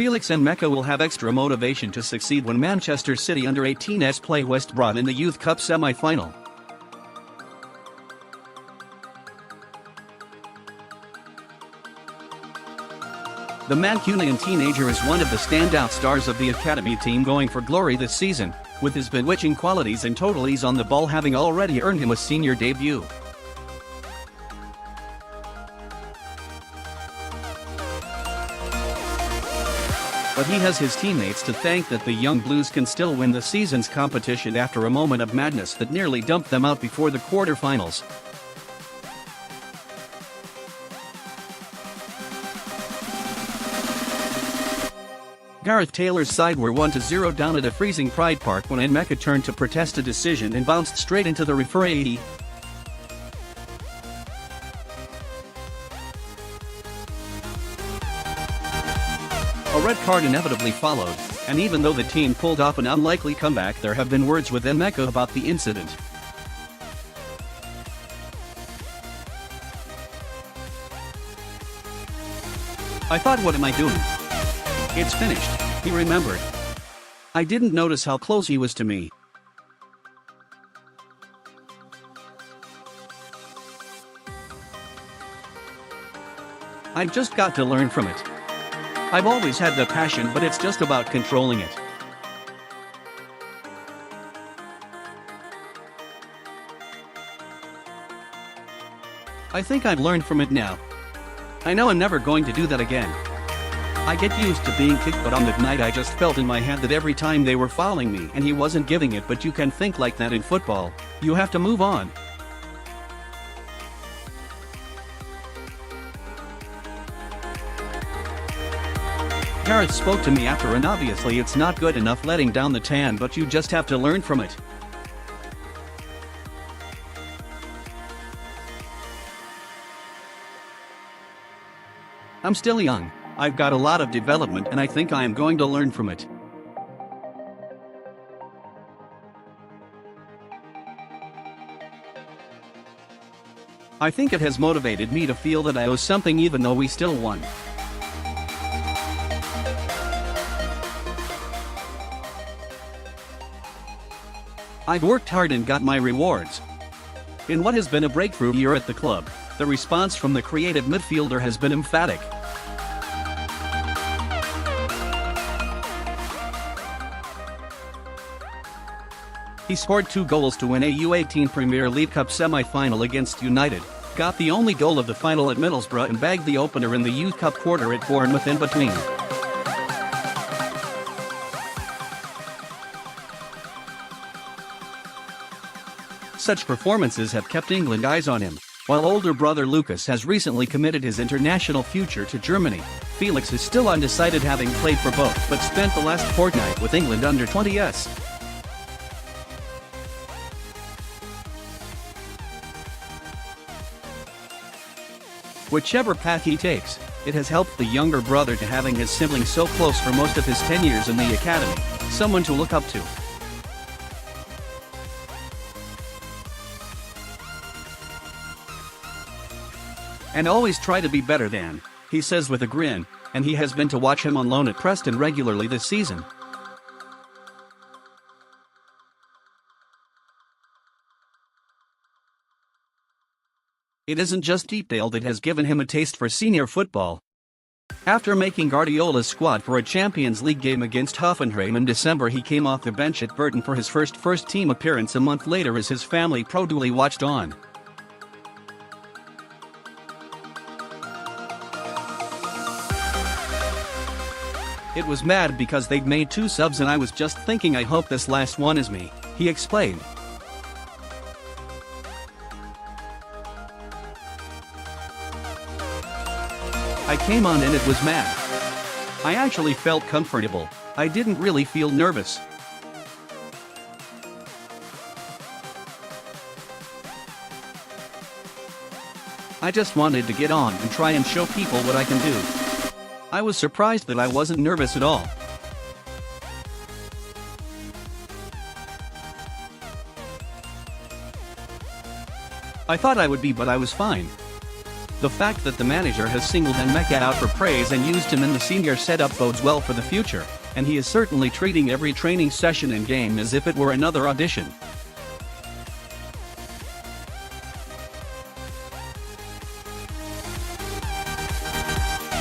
Felix Nmecha will have extra motivation to succeed when Manchester City Under-18s play West Brom in the Youth Cup semi-final. The Mancunian teenager is one of the standout stars of the academy team going for glory this season, with his bewitching qualities and total ease on the ball having already earned him a senior debut. But he has his teammates to thank that the young Blues can still win the season's competition after a moment of madness that nearly dumped them out before the quarter-finals. Gareth Taylor's side were 1-0 down at a freezing Pride Park when Nmecha turned to protest a decision and bounced straight into the referee. A red card inevitably followed, and even though the team pulled off an unlikely comeback, there have been words with Nmecha about the incident. "I thought, what am I doing? It's finished," he remembered. "I didn't notice how close he was to me. I've just got to learn from it. I've always had the passion, but it's just about controlling it." "I think I've learned from it now. I know I'm never going to do that again. I get used to being kicked, but on that night I just felt in my head that every time they were fouling me and he wasn't giving it, but you can think like that in football. You have to move on." Gareth spoke to me after, and obviously it's not good enough letting down the tan, but you just have to learn from it. I'm still young, I've got a lot of development, and I think I am going to learn from it. I think it has motivated me to feel that I owe something even though we still won. I've worked hard and got my rewards. In what has been a breakthrough year at the club, the response from the creative midfielder has been emphatic. He scored 2 goals to win a U18 Premier League Cup semi-final against United, got the only goal of the final at Middlesbrough, and bagged the opener in the Youth Cup quarter at Bournemouth in between. Such performances have kept England eyes on him, while older brother Lukas has recently committed his international future to Germany. Felix is still undecided, having played for both but spent the last fortnight with England Under-20s. Whichever path he takes, it has helped the younger brother to having his sibling so close for most of his 10 years in the academy, someone to look up to. "And always try to be better than," he says with a grin, and he has been to watch him on loan at Preston regularly this season. It isn't just Deepdale that has given him a taste for senior football. After making Guardiola's squad for a Champions League game against Hoffenheim in December, he came off the bench at Burton for his first team appearance a month later as his family produly watched on. "It was mad because they'd made 2 subs and I was just thinking, I hope this last one is me," he explained. "I came on and it was mad. I actually felt comfortable. I didn't really feel nervous. I just wanted to get on and try and show people what I can do. I was surprised that I wasn't nervous at all. I thought I would be, but I was fine. The fact that the manager has singled Nmecha out for praise and used him in the senior setup bodes well for the future, and he is certainly treating every training session and game as if it were another audition.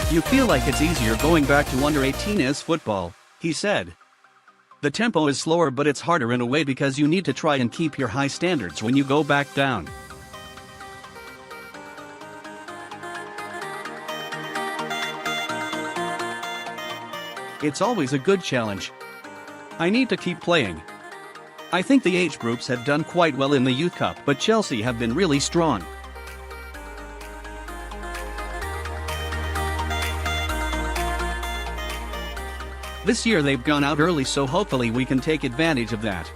"You feel like it's easier going back to under-18s football," he said. "The tempo is slower, but it's harder in a way because you need to try and keep your high standards when you go back down. It's always a good challenge. I need to keep playing. I think the age groups have done quite well in the Youth Cup, but Chelsea have been really strong. This year they've gone out early, so hopefully we can take advantage of that."